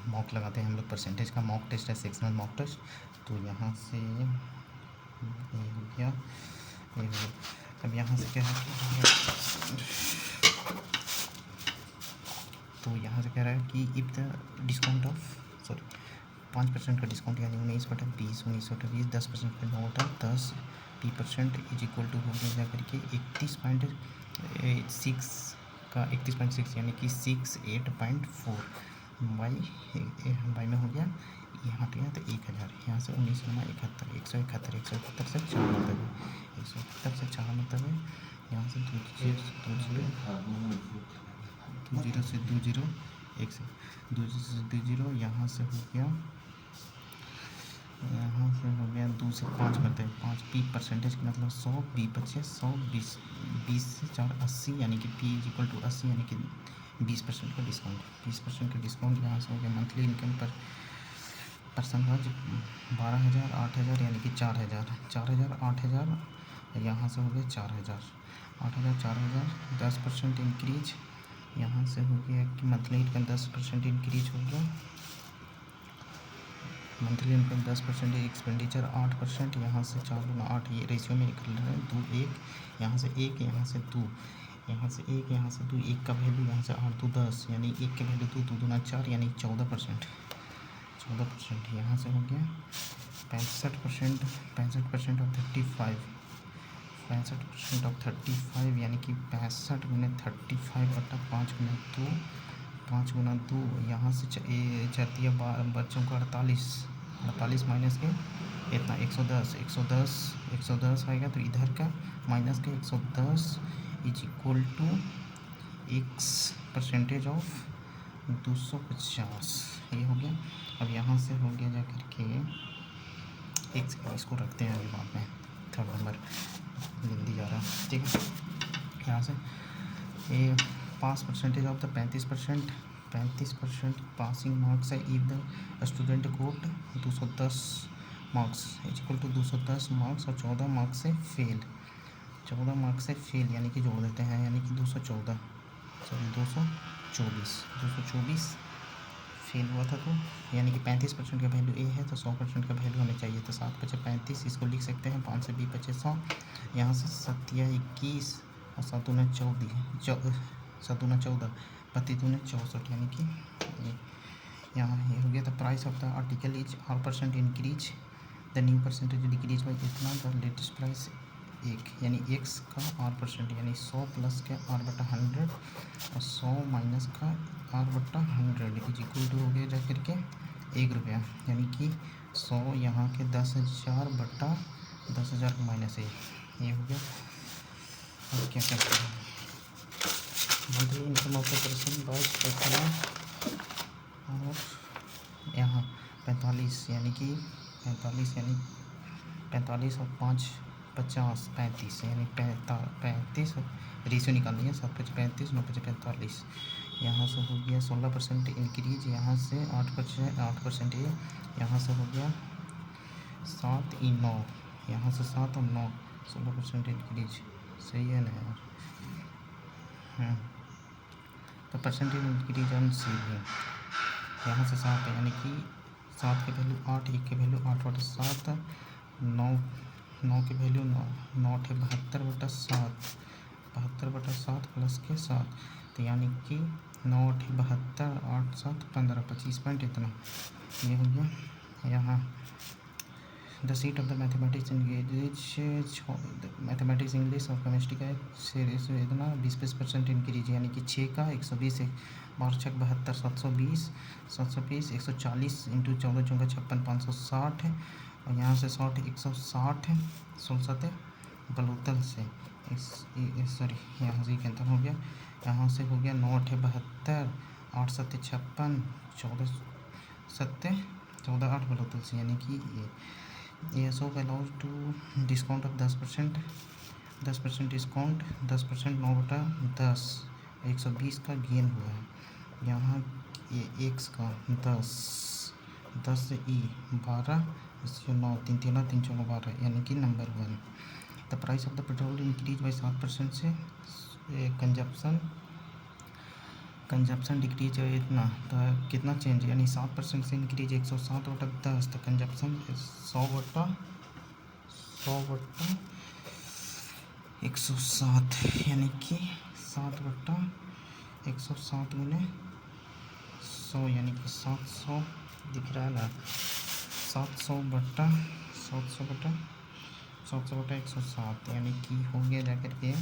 Mock लगाते हैं हम लोग, परसेंटेज का मॉक टेस्ट है, सेक्शनल मॉक टेस्ट। तो यहाँ से ये हो गया, ये हो गया। अब यहाँ से क्या है तो यहाँ से कह रहा है कि इफ़ द डिस्काउंट ऑफ 5% का डिस्काउंट यानी 19/20, 19/20 10% का नोट है 10% इज इक्वल टू हो गया जा करके 31.6 का 31.6 यानी कि 68.4 बाई में हो गया। यहाँ पे तो 1000, यहाँ से 19/71 171 171 से 4 मतलब है, 171 से 4 मतलब है, यहाँ से 2 0 से 2 0 1 से 2 0 यहाँ से हो गया, यहाँ से हो गया 2 से 5 करते हैं 5 पी परसेंटेज का मतलब 100, बी बचे 100, 20 से 4 80 यानी कि पी इज इक्वल टू 80 यानी कि 20% का डिस्काउंट, 20% का डिस्काउंट यहाँ से हो गया। मंथली इनकम पर पर्सन का 12,000 8,000 यानी कि 4,000 8,000 यहाँ से हो गया 4,000 8,000 4,000 10% इंक्रीज यहाँ से हो गया कि मंथली इनकम 10% इंक्रीज हो गया। मंथली इनकम 10%, एक्सपेंडिचर 8%, यहाँ से 4 गुना 8 ये रेशियो में निकल रहा है 2 1 यहाँ से 1 यहाँ से 2 यहाँ से 1 यहाँ से 2 1 का वैल्यू यहाँ से 8 2 10 यानी 1 के वैल्यू 2 2 दूना 4 यानी 14%, 14% यहाँ से हो गया 65% 65% ऑफ 35 65% ऑफ 35 यानी कि 65 गुना 35/5 गुना 2 5 गुना 2 यहाँ से जाती है बच्चों का 48 माइनस के इतना 110 आएगा तो इधर का माइनस के 110 is equal to X percentage of 250 ये हो गया। अब यहाँ से हो गया जा कर के एक्स इसको रखते हैं अभी बाद में, थर्ड नंबर हिंदी जा रहा है, ठीक है। यहाँ से ये pass percentage of the 35% passing marks है if the student got 210 marks is equal to 210 marks और 14 मार्क्स से फेल, 14 मार्क्स से फेल यानी कि जोड़ देते हैं यानी कि 224 फेल हुआ था तो यानी कि 35% का वैल्यू ए है तो 100% का वैल्यू हमें चाहिए तो 7 बचे 35 इसको लिख सकते हैं 5 से 20 बचे 100 यहाँ से 7 या 21 और 7 दूना 14 32 दूना 64 यानी कि यहाँ ये हो गया। The price of the article is R% increase the new percentage decrease by इतना द लेटेस्ट प्राइस 1 यानी x का R% यानी 100 प्लस के R/100 और 100 माइनस का R/100 इज इक्वल टू हो गया जा करके 1 रुपया यानी कि 100 यहाँ के 10,000/10,000 का माइनस है ये हो गया। अब क्या करते हैं monthly income of the person by इतना और यहाँ 45 यानी कि 45 और 5 50 35 यानी 35 रेशियो निकाल दिया 7 बचे 35 9 बचे 45 यहाँ से हो गया 16% इंक्रीज यहाँ से 8% ये यहाँ से हो गया 7 × 9 यहाँ से 7 और 9 16% इंक्रीज सही है ना यार। तो परसेंटेज इंक्रीज ऑन सी है यहाँ से 7 है यानी कि 7 के वैल्यू 8 1 के वैल्यू 8/7 9 के वैल्यू 9 है 72/7 72/7 प्लस के 7 तो यानी कि 9 है 72 8 7 15 25 पॉइंट इतना ये हो गया। यहाँ the seat of the mathematics English और केमिस्ट्री का सीरीज इतना 20% इंक्रीज यानी कि 6 का 120 12 6 72 720 140 इंटू 14 चौका 56 560 और यहाँ से 60 160 16 बलोतल से सॉरी यहाँ से कैंसिल हो गया यहाँ से हो गया 9 8 72 8 7 56 14 7 14 8 बलोतल से यानी कि ये so allowed to discount of 10% discount 10% 9/10 120 का गेन हुआ है यहाँ ये एक्स का 10 से ई 12 इससे 9 3 3 3 4 12 यानी कि number 1। The price of the petrol increase by 7% से कंजप्शन डिक्रीज है इतना, तो कितना चेंज, यानी 7% से इंक्रीज 107/10, तो कंजप्शन 100/107, यानी कि 7/107 गुने 100, यानी कि 700 दिख रहा है ना, 700/107, यानी कि हो गया जाकर के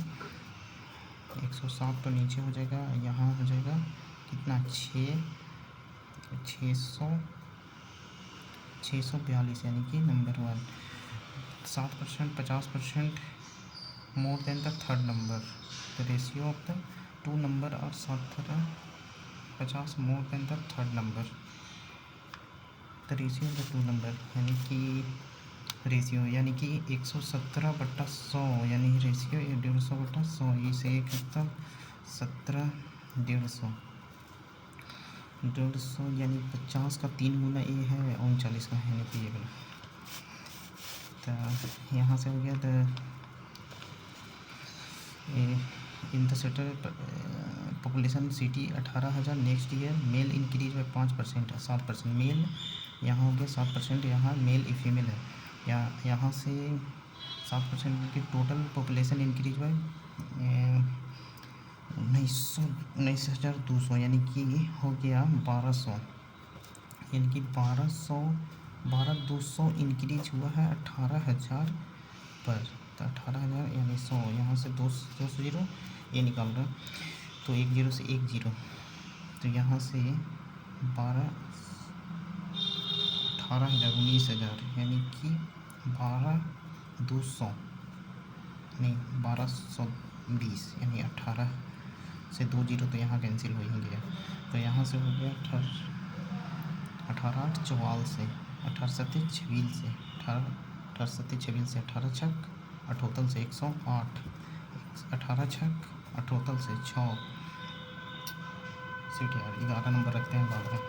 107 तो नीचे हो जाएगा, यहाँ हो जाएगा कितना 642, यानी कि number 1। 7%, 50% more then the third number, the ratio of the two number और 50 more then the third number, the ratio of the two number, यानी कि रेशियो, यानी कि 117/100, यानी रेशियो 150/100, इसे एक कितना 17/150, यानी 50 का 3 गुना ये है 39 का, यानी कि ये वाला। तो यहाँ से हो गया in the settle population city 18,000, next year male increase by 5%, 7%, male यहाँ हो गया 7%, यहाँ मेल फीमेल है, यहाँ से 7% की टोटल पॉपुलेशन इंक्रीज बाई 19,200, यानी कि हो गया 1200, यानी कि 12,200 इंक्रीज हुआ है 18,000 पर, तो 18,000 यानी 100, यहाँ से 200 जीरो ये निकाल रहा, तो 1 जीरो से 1 जीरो, तो यहाँ से 18,000 19,000, यानी कि 12,200 नहीं 1220, यानी 18 से 2 जीरो, तो यहाँ कैंसिल हो ही गया, तो यहाँ से हो गया 18/8 44 से, 18/7 26 से, 18/7 से 18 छक 78 से 108, 18 छक 78 से 6 सीट, यार 11 नंबर रखते हैं बाद में।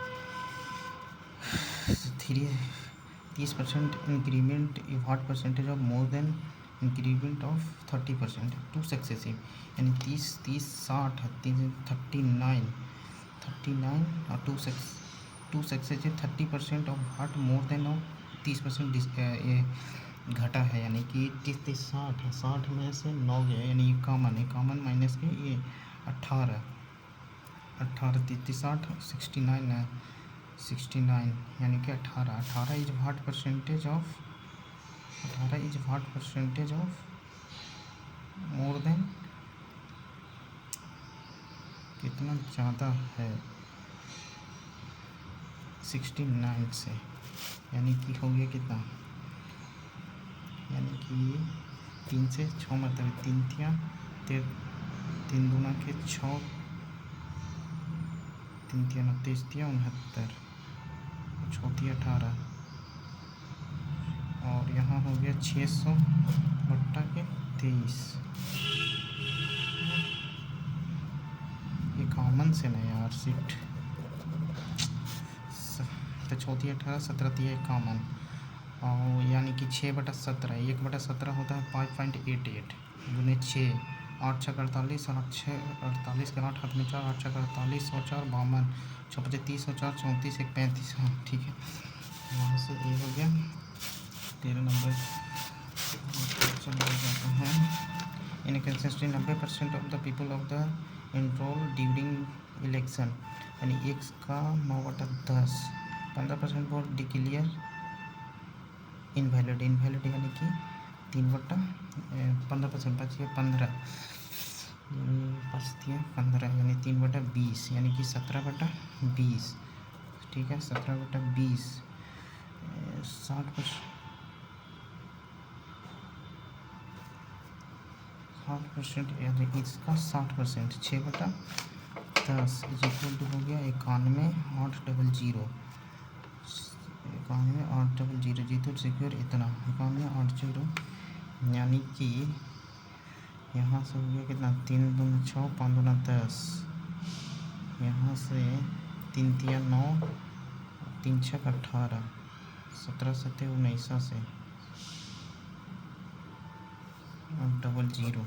30% increment, what percentage of more than increment of 30%, 2 successive, यानी 30 30 60 39 और 2 successive 30% of what more than of 30% ये घटा है, यानी कि 30 60 है, 60 में से 9 गया, यानी ये कॉमन माइनस के ये 18 30 60 69, यानी कि 18 is what percentage of more than, कितना ज़्यादा है 69 से, यानी कि हो गया कितना, यानी कि 3 से 6 मतलब 3 दूना के 6, 3 29 69, 6 18, और यहाँ हो गया 600/23, ये कॉमन से नहीं यार सीट, तो 6 18 17 51, और यानी कि 6/17, 1/17 होता है 5.88 गुने 6, 8 छक 48, 8 छः 48 का 8 हाथ में 4, 8 छक 48, 104 52, 6 5 30 104 34 1 35, हाँ ठीक है, यहाँ से ये हो गया 13 नंबर। चल जाते हैं, इन consistent 90% of the people of the enrol during election, यानी 1 का 9/10, 15% वोट डिक्लेयर इनवैलिड, यानी कि 3/15%, बचिए 15, 15, यानी 3/20, यानी कि 17/20, ठीक है 17/20, 60%, यानी इसका 60%, 6/10 इज इक्वल टू हो गया 91,800, 91,800, जीतो सिक्योर इतना 91,800, यानी कि यहाँ से हो गया कितना 3 दूना 6 5 दूना 10, यहाँ से 3 3 9, 3 छक 18, 17 7 19 से और 00,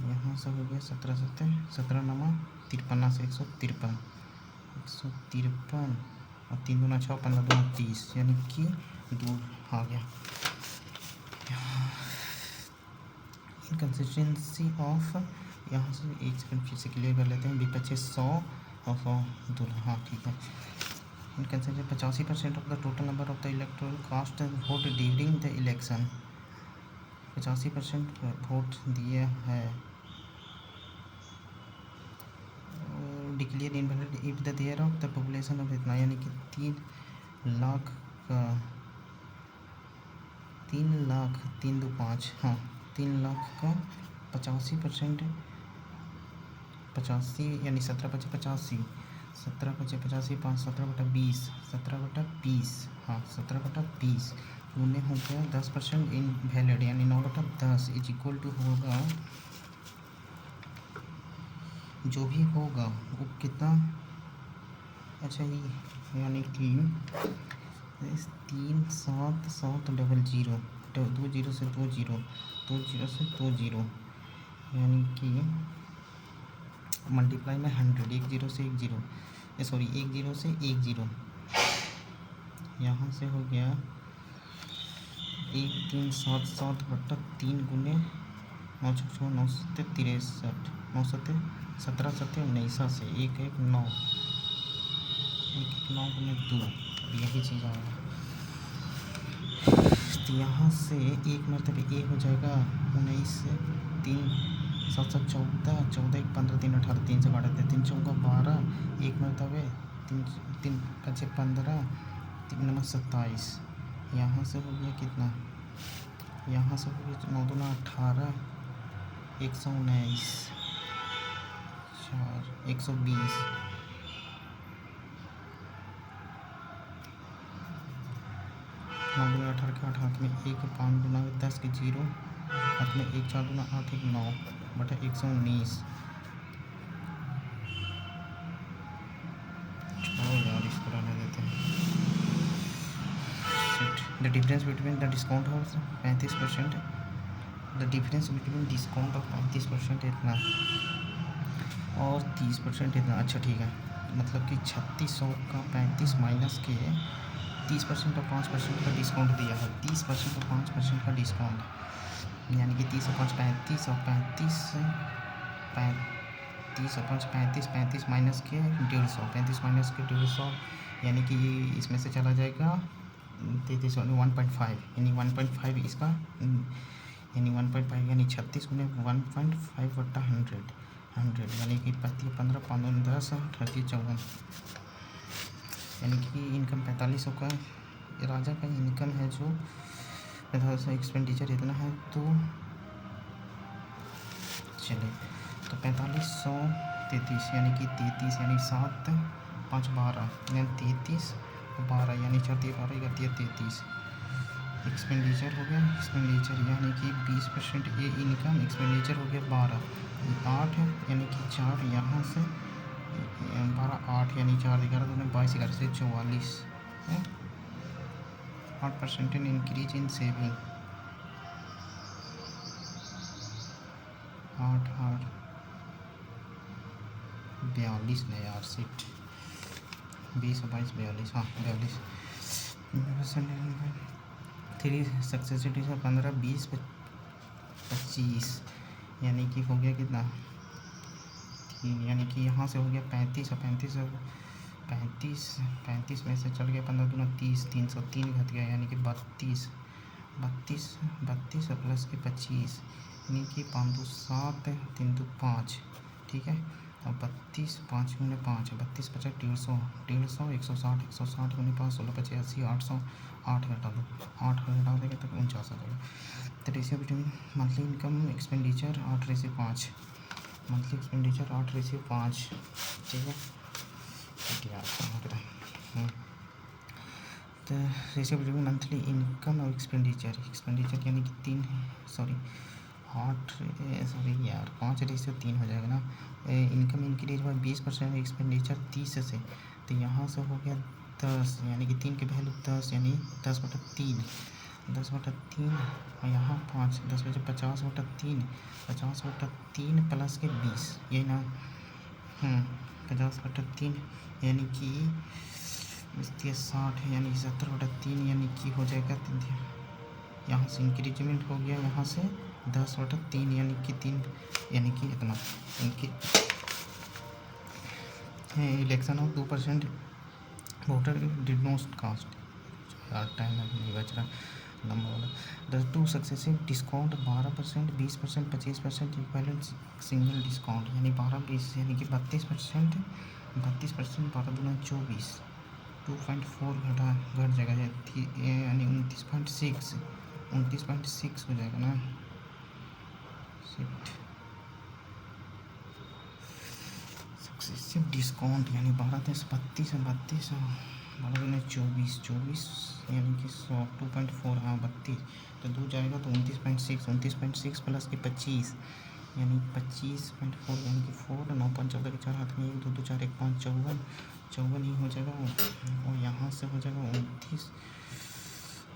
यहाँ से हो गया 17 नमा 53 से 153 और 3 दूना 6 15 दूना 30 यानी कि दूर आ गया। इनकन्सिस्टेंसी ऑफ, यहाँ से 1 सेकंड फिर से क्लियर कर लेते हैं। विपक्षे 100 और 100 दूर, हाँ ठीक है। Inconsistency 85% of the total number of the electoral cast vote during the election, 85% vote दिए है। Declare invalid if the there of the population of इतना, यानी कि 3 लाख का 3 दो 5, हाँ 3 लाख का 85%, 85 यानी 17/85, 17/85 5 17/20, 17/20, हाँ 17/20 उन्हें हो गया 10% इन वैलिड, यानी 9/10 इज इक्वल टू होगा, जो भी होगा वो कितना, अच्छा ये यानी कि 3 7 7 0 0 2 0 से 2 0 2 0 से 2 0, यानी कि मल्टीप्लाई में 100, 1 0 से 1 0, सॉरी 1 0 से 1 0, यहाँ से हो गया 1 3 7 7 बट्टा 3 गुने 9 6 9 7 63 9 7 17 7 19 से 1 1 9 1 1 9 गुने 2, यही चीज़ आएगा। तो यहाँ से एक मरतबे ए हो जाएगा 19 से 3 7 7 14 14 1 15 3 18 3 से काटा देते 3 चौका 12, एक मरतबे 3 3 5 15 3 9 27, यहाँ से हो गया कितना, यहाँ से हो गया 9 दूना 18 119 4 120, नौ दूना 18 के 8 हाथ में 1 5 दूना 10 के 0 हाथ में 1 4 दूना 8 1 9 बटा 119, यार इसको रहने देते हैं। The difference between the discount of 35%, the difference between discount of 35% इतना और 30% इतना, अच्छा ठीक है, मतलब कि 3600 का 35 माइनस के 30% और 5% का डिस्काउंट दिया है, 30% और 5% का डिस्काउंट, यानी कि 30 और 5 35 और 35 30 और 5 35 35 माइनस के 150, 35 माइनस के 150, यानी कि इसमें से चला जाएगा 33 1.5, यानी 1.5 इसका, यानी 1.5 यानी 36 गुने 1.5 बट्टा 100, यानी कि 15 15 10 30 54, यानी कि इनकम 4500 का राजा का इनकम है जो 4500, एक्सपेंडिचर इतना है, तो चलिए तो 4533 यानी कि 33 यानी 7 5 12 यानी 33 12 यानी 4 12 33, एक्सपेंडिचर हो गया, एक्सपेंडिचर यानी कि 20% ये इनकम, एक्सपेंडिचर हो गया 12 8 यानी कि 4 यहाँ से 12 8 यानी 4 11 दूने 22 11 से 44 है, 8% इन इंक्रीज इन सेविंग, 8 8 42 नहीं यार सीट 20 22 42, हाँ 42, 3 सक्सेसिव 15 20 25, यानी कि हो गया कितना 3, यानी कि यहाँ से हो गया 35 और 35 में से चल गया 15 दूना 30 303 घट गया, यानी कि 32 और प्लस के 25, यानी कि 5 2 7 3 2 5, ठीक है, और 32 5 गुने 5 32 50 150 160 160 गुने 5 16 85 800 8 घटा दो 8 घटा देंगे तो 49 आ जाएगा। तो ratio between monthly income expenditure 8:5, monthly expenditure 8:5, ठीक है, तो रेशियो बिटवीन मंथली इनकम और एक्सपेंडिचर यानी कि 5:3 हो जाएगा ना, इनकम इंक्रीज हुआ 20%, एक्सपेंडिचर 30 से, तो यहाँ से हो गया 10, यानी कि 3 के वैल्यू 10 यानी 10/3, 10/3 और यहाँ 5, 10 बजे 50/3, 50/3 प्लस के 20, यही ना। 50/3 यानी कि 60 यानी 70/3 यानी कि हो जाएगा। यहाँ से इंक्रीजमेंट हो गया, यहाँ से 10/3 यानी कि 3 यानी कि इतना। Election of 2% voter did not cast. यार टाइम अभी नहीं बच रहा लंबा वाला। The two successive discount 12%, 20%, 25% equivalent single discount यानी 12-20 यानी कि 32%, 32%, 12×2 = 24, 2.4 घट जाएगा यानी 29.6 हो जाएगा ना। सक्सेसिव डिस्काउंट यानी 12×32 है, 32, 12×24 यानी कि 100, 2.4, हाँ 32, तो 2 जाएगा तो 29.6, 29.6 प्लस के 25 यानी 25.4 यानी कि 4, 9×5 के 4 हाथ में 1, 2, 2, 4, 1, 5, 54 ही हो जाएगा। और यहाँ से हो जाएगा 29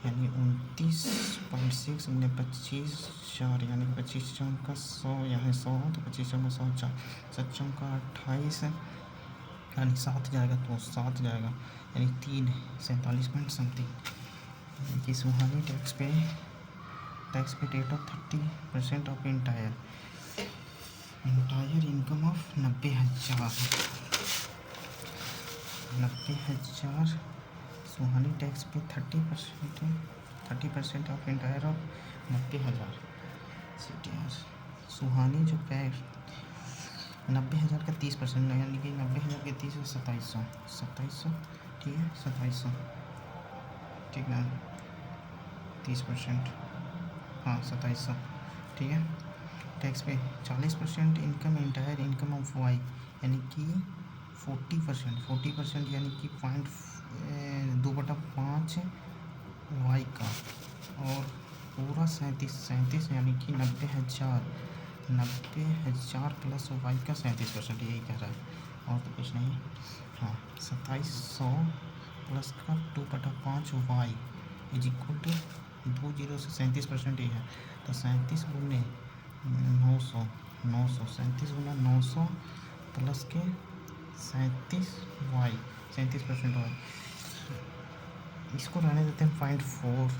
यानी 29.6 × 25, 4 यानी 25 का 100, यहाँ 100 तो 25 का 100, 4, 7 का 28 यानी 7 जाएगा तो 7 जाएगा यानी 3, 47 पॉइंट समथिंग। कि सुहानी टैक्स पे rate of 30% of entire income of 90,000 Suhani tax पे 30% ऑफ इंटायर ऑफ 90,000 CTR। सुहानी जो पैर 90,000 का 30% यानी कि 90,000 के 30 है 2700, ठीक है 2700, ठीक है 30%, हाँ 2700, ठीक है। Tax pay 40% income entire income of Y यानी कि 40% यानी कि 2/5 वाई का, और पूरा 37 यानी कि 90,000 प्लस वाई का 37%, यही कह रहा है और तो कुछ नहीं। हाँ 2700 प्लस का 2/5 वाई इज इक्वल टू 20 से 37% ही है, तो 37 गुने 900 प्लस के 37 वाई 37% वाई, इसको रहने देते हैं 0.4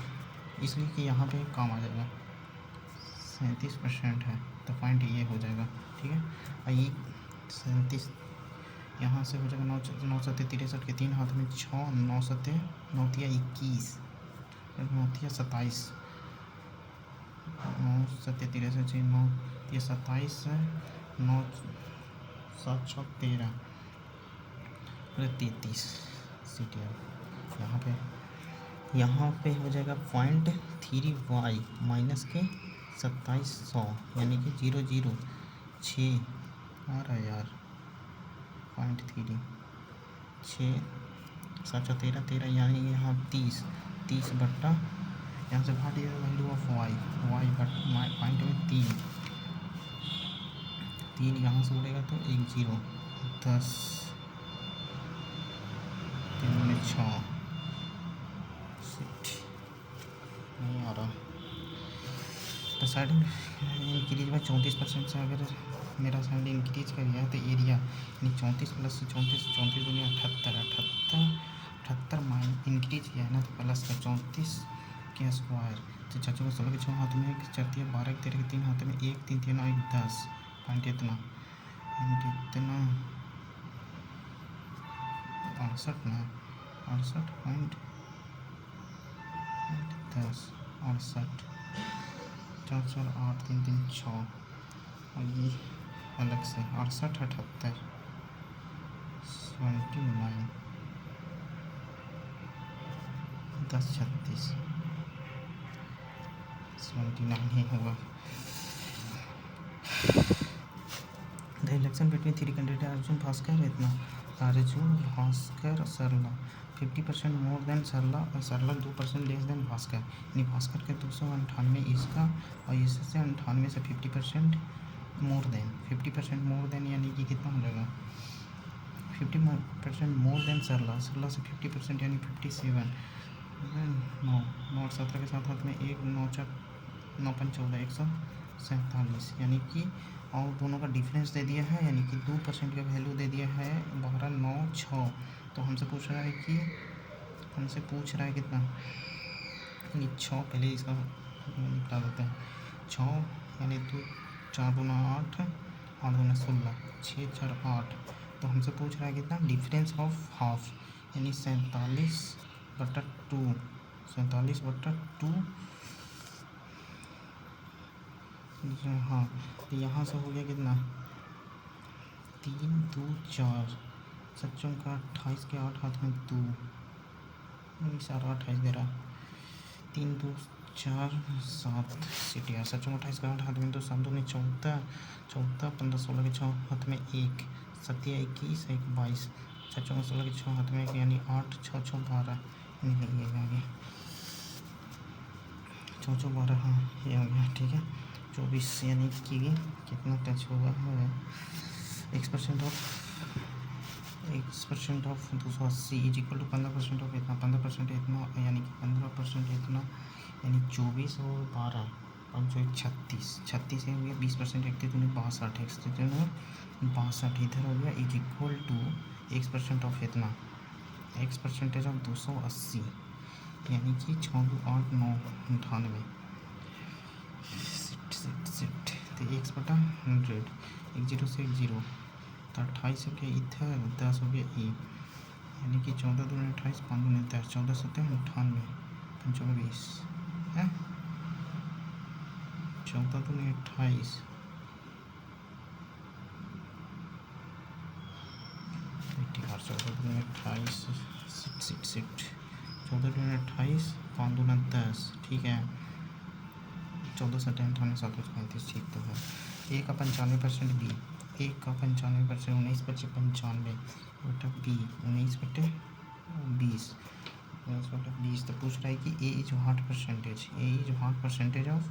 इसलिए कि यहाँ पे काम आ जाएगा। 37% है तो पॉइंट ये हो जाएगा, ठीक है। ये 37 यहाँ से हो जाएगा 9 के 3 हाथ में 6, 9 सत्ते 9 तिया 21, 9 तिया 27, 9 सत्ते 63, 9 तिया 27, 9 7 6 13, 33 CTR। यहाँ पे हो जाएगा 0.3 वाई माइनस के 2700 यानी कि 006 आ रहा है यार 0.3 6 7 13 13 यानी यहाँ 30 बट्टा यहाँ से भाग दिया value of Y but point में 3 यहाँ से उड़ेगा तो 1 0 10 3 में 6 नहीं आ रहा। तो साइड इंक्रीज में 34% से अगर मेरा साइड इंक्रीज कर गया तो एरिया यानी 34 प्लस 34 दुनिया 78 माइन इंक्रीज किया है ना, तो प्लस का 34 के स्क्वायर, तो 4 को 16 के 6 हाथ में 1 4 12 13 के 3 हाथ में 1 3 3 1 10 पॉइंट इतना 68 ना 68.10 68 4 4 8 3 3 6 और ये अलग से 68 78 29 10 36 29 ही होगा। The election between 3 candidate Arjun Bhaskar Sarla 50% more than Sarla और सरला 2% लेस देन भास्कर, यानी भास्कर के 298 इसका और इससे 98 से 50% मोर देन 50% मोर देन यानी कि कितना हो जाएगा 50% मोर देन सरला से 50% यानी 57 9 9 और 17 के साथ हाथ में 1 9 4 9 5 14 147, यानी कि और दोनों का डिफरेंस दे दिया है, यानी कि 2% का वैल्यू दे दिया है 12 9 6। तो हमसे पूछ रहा है कितना, यानी 6, पहले इसका निपटा देते हैं। 6 यानी 2 4 दूना 8 8 दूना 16 6 4 8। तो हमसे पूछ रहा है कितना, डिफरेंस ऑफ हाफ, यानी 47/2 47/2। हाँ, तो यहाँ से हो गया कितना, 3 2 4, सच्चों का 28 के 8 हाथ में 2, सारा 28 दे रहा, 3 2 4 7 सीटी यार, सच्चों 28 का 8 हाथ में 2 7 2 में 14 14 15 16 के 6 हाथ में 1 7 21 1 22, सच्चों का 16 के 6 हाथ में 1, यानी 8 6 6 12, ये आ गया 6 6 12, हाँ ये आ गया, ठीक है 24, यानी कि कितना टच हुआ है, x% of 280 is equal to 15% of इतना, 15% इतना, यानी कि 15% इतना, यानी 24 और 12 5 36 36 हो गया, 20% 31 दूनी 62 62 इधर हो गया, is equal to x% of इतना, x% ऑफ 280, यानी कि 6 2 8 9 98, सिट तो x/100, 1 0 से 1 0, तो 28 हो गया इधर, 10 हो गया 1, यानी कि 14 दूनी 28 5 दूनी 10 14 7 98 25 है, 14 दूनी 28 14 दूनी 28 सिट 14 दूनी 28 5 दूना 10, ठीक है 14 7 98 7 35, ठीक तो है। A का 95% B, A का 95% 19 बटे 95 बटा B 19/20 19/20। तो पूछ रहा है कि A is what percentage, A is what percentage of,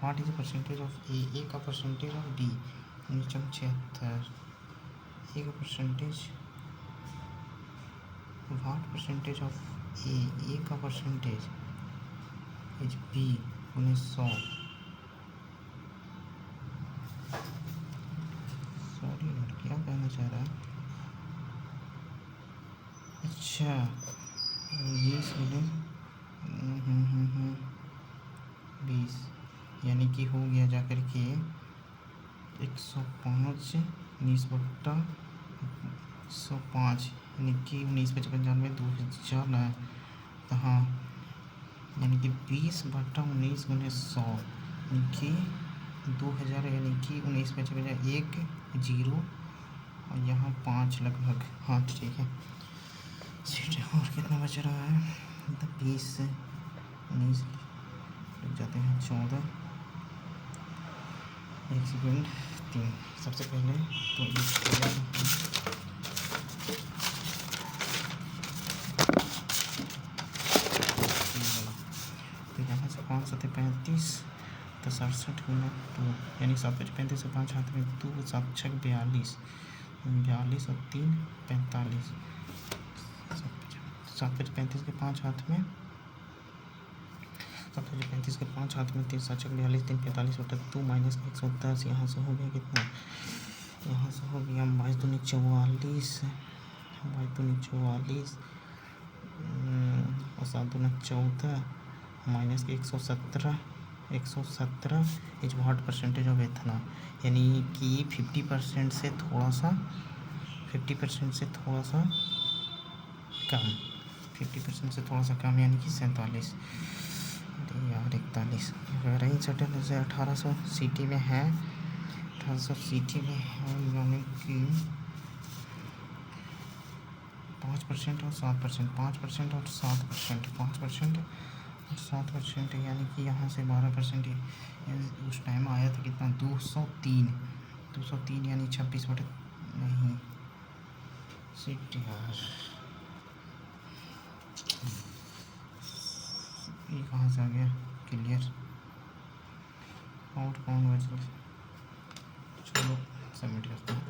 what is percentage of A का परसेंटेज ऑफ B 76, A का percentage, what percentage of A का परसेंटेज इज B 1900, सॉरी यार क्या कहना चाह रहा है, अच्छा 20 20, यानी कि हो गया जा कर के 105 19/105, यानी कि 19 × 95 2000 है, तो हाँ यानी कि 20/19 × 100, यानी कि 2000, यानी कि 19 × 1 0 और यहाँ 5 लगभग, हाँ ठीक है और कितना बच रहा है, तो 20 से 19 लग जाते हैं 14, 1 सेकेंड 3, सबसे पहले तो यहाँ से 5 7 35, तो 67 × 2, यानी 7 5 35 से 5 हाथ में 2 7 6 42 42 और 3 45, 7 5 35 के 5 हाथ में 7 5 35 के 5 हाथ में 3 7 6 42 3 45 बटा 2 माइनस 110, यहाँ से हो गया कितना, यहाँ से हो गया 22 दूनी 44 22 दूनी 44 और 7 दूना 14 minus 117 is what percentage of ethanol, यानी कि 50% से थोड़ा सा 50% से थोड़ा सा कम 50% से थोड़ा सा कम, यानी कि 47, यार 41 रही सेटल से 1800 सीटी में है, 1800 सीटी में है, यानी कि 5% और 7% 5% और 7% 5% और 7%, यानी कि यहाँ से 12%, उस टाइम आया था कितना 203 यानी 26 बटे नहीं सीट यार, ये कहाँ से आ गया क्लियर, और कौन बचा, चलो सबमिट करते हैं।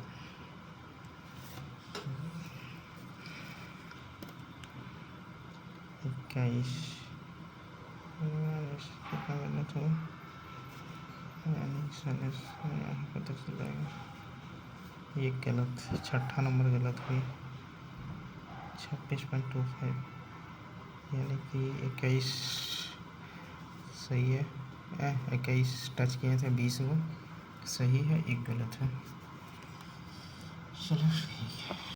21 कितना गलत हो, यहाँ पता चल जाएगा। ये गलत, छठा नंबर गलत हुई। 26.25 यानी कि 21 सही है। 21 टच किए थे, 20 वो सही है, एक गलत है। चलो